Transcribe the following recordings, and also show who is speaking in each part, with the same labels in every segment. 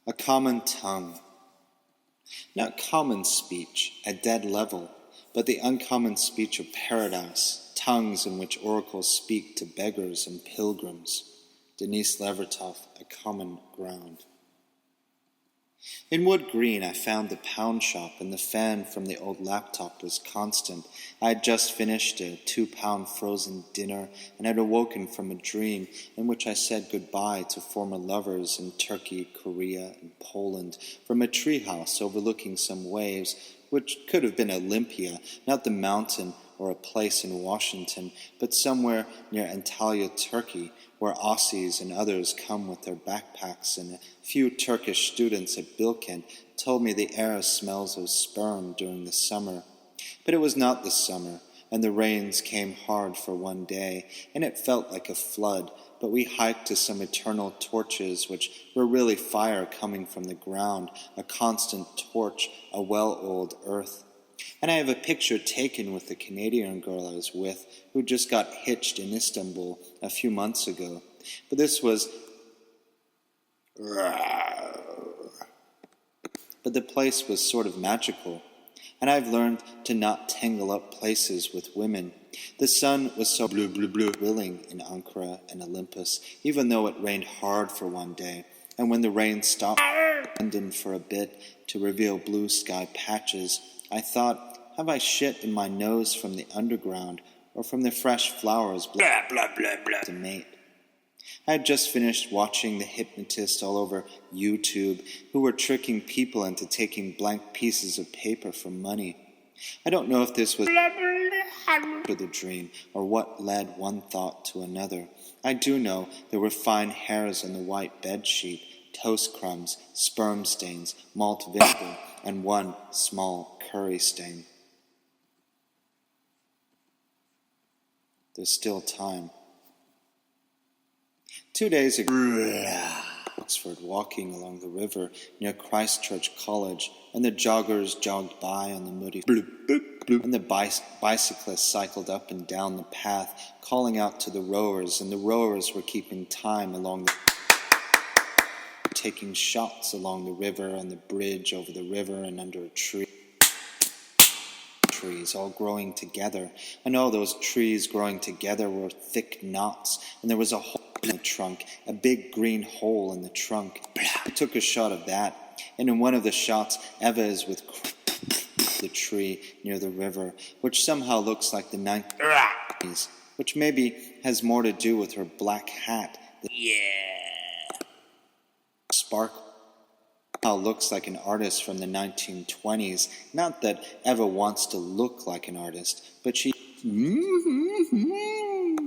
Speaker 1: A common tongue. Not common speech, at dead level, but the uncommon speech of paradise, tongues in which oracles speak to beggars and pilgrims. Denise Levertov, A Common Ground. In Wood Green I found the pound shop, and the fan from the old laptop was constant. I had just finished a 2-pound frozen dinner and had awoken from a dream in which I said goodbye to former lovers in Turkey, Korea, and Poland from a treehouse overlooking some waves, which could have been Olympia, not the mountain or a place in Washington, but somewhere near Antalya, Turkey, where Aussies and others come with their backpacks, and a few Turkish students at Bilkent told me the air smells of sperm during the summer. But it was not the summer, and the rains came hard for one day, and it felt like a flood, but we hiked to some eternal torches which were really fire coming from the ground, a constant torch, a well-oiled earth. And I have a picture taken with the Canadian girl I was with, who just got hitched in Istanbul a few months ago. But this was... But the place was sort of magical, and I've learned to not tangle up places with women. The sun was so willing in Ankara and Olympus, even though it rained hard for one day, and when the rain stopped London for a bit to reveal blue sky patches, I thought, have I shit in my nose from the underground, or from the fresh flowers to mate? I had just finished watching the hypnotists all over YouTube who were tricking people into taking blank pieces of paper for money. I don't know if this was the dream or what led one thought to another. I do know there were fine hairs on the white bedsheet, toast crumbs, sperm stains, malt vinegar, and one small curry stain. There's still time. 2 days ago, Oxford, walking along the river near Christchurch College, and the joggers jogged by on the muddy bloop, bloop, bloop, and the bicyclists cycled up and down the path, calling out to the rowers, and the rowers were keeping time along the taking shots along the river, on the bridge over the river, and under a tree. Trees all growing together, and all those trees growing together were thick knots, and there was a hole in the trunk, a big green hole in the trunk. I took a shot of that, and in one of the shots, Eva is with the tree near the river, which somehow looks like the 1920s, which maybe has more to do with her black hat. Sparkle. Looks like an artist from the 1920s. Not that Eva wants to look like an artist, but she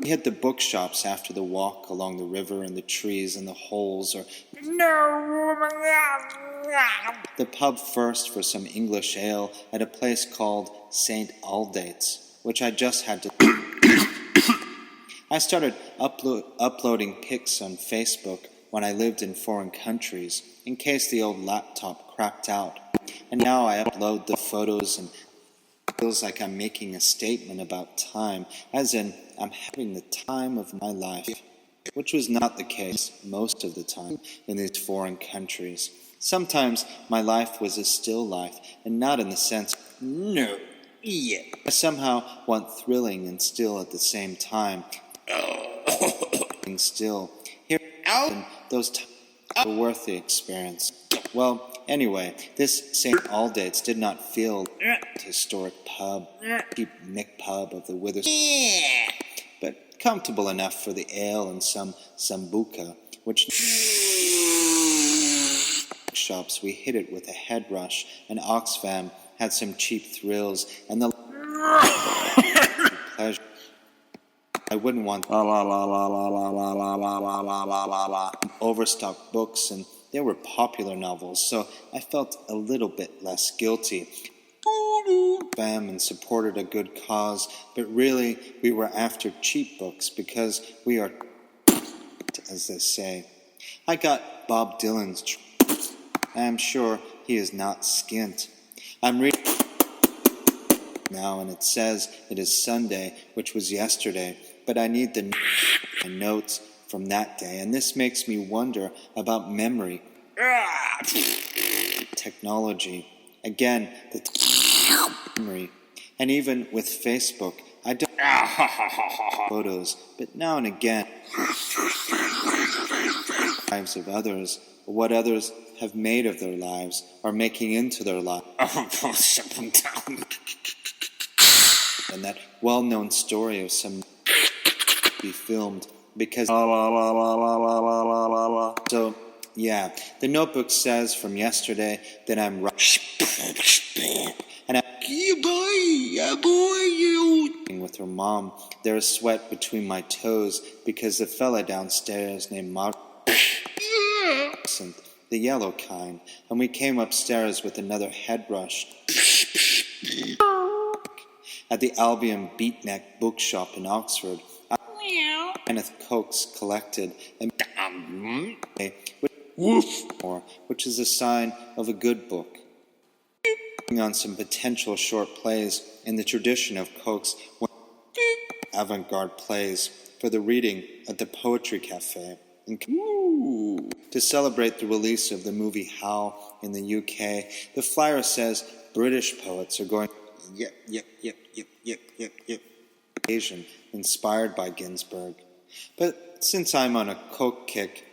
Speaker 1: hit the bookshops after the walk along the river and the trees and the holes, or the pub first for some English ale at a place called St. Aldate's, which I just had to... I started uploading pics on Facebook when I lived in foreign countries, in case the old laptop crapped out. And now I upload the photos, and it feels like I'm making a statement about time, as in, I'm having the time of my life, which was not the case most of the time in these foreign countries. Sometimes my life was a still life, and not in the sense, I somehow want thrilling and still at the same time. Still. Here, those times were worth the experience. Well, anyway, this St. Aldate's did not feel like the historic pub, cheap Mick pub of the Witherspoon, but comfortable enough for the ale and some sambuca, which shops we hit it with a head rush, and Oxfam had some cheap thrills, and the pleasure. I wouldn't want overstocked books, and they were popular novels, so I felt a little bit less guilty. And supported a good cause, but really we were after cheap books because we are, as they say. I got Bob Dylan's. I am sure he is not skint. I'm reading now, and it says it is Sunday, which was yesterday, but I need the notes from that day, and this makes me wonder about memory. Technology. Again, the memory. And even with Facebook, I don't photos, but now and again, lives of others, or what others have made of their lives, or making into their lives. And that well-known story of some be filmed because so yeah, the notebook says from yesterday that I'm and I'm with her mom. There is sweat between my toes because the fella downstairs named Mark, the yellow kind, and we came upstairs with another head rush at the Albion Beatneck bookshop in Oxford. Kenneth Cokes collected and which is a sign of a good book. On some potential short plays in the tradition of Cokes, avant-garde plays for the reading at the Poetry Cafe. To celebrate the release of the movie Howl in the UK, the flyer says British poets are going yep, Asian, inspired by Ginsberg. But since I'm on a Coke kick,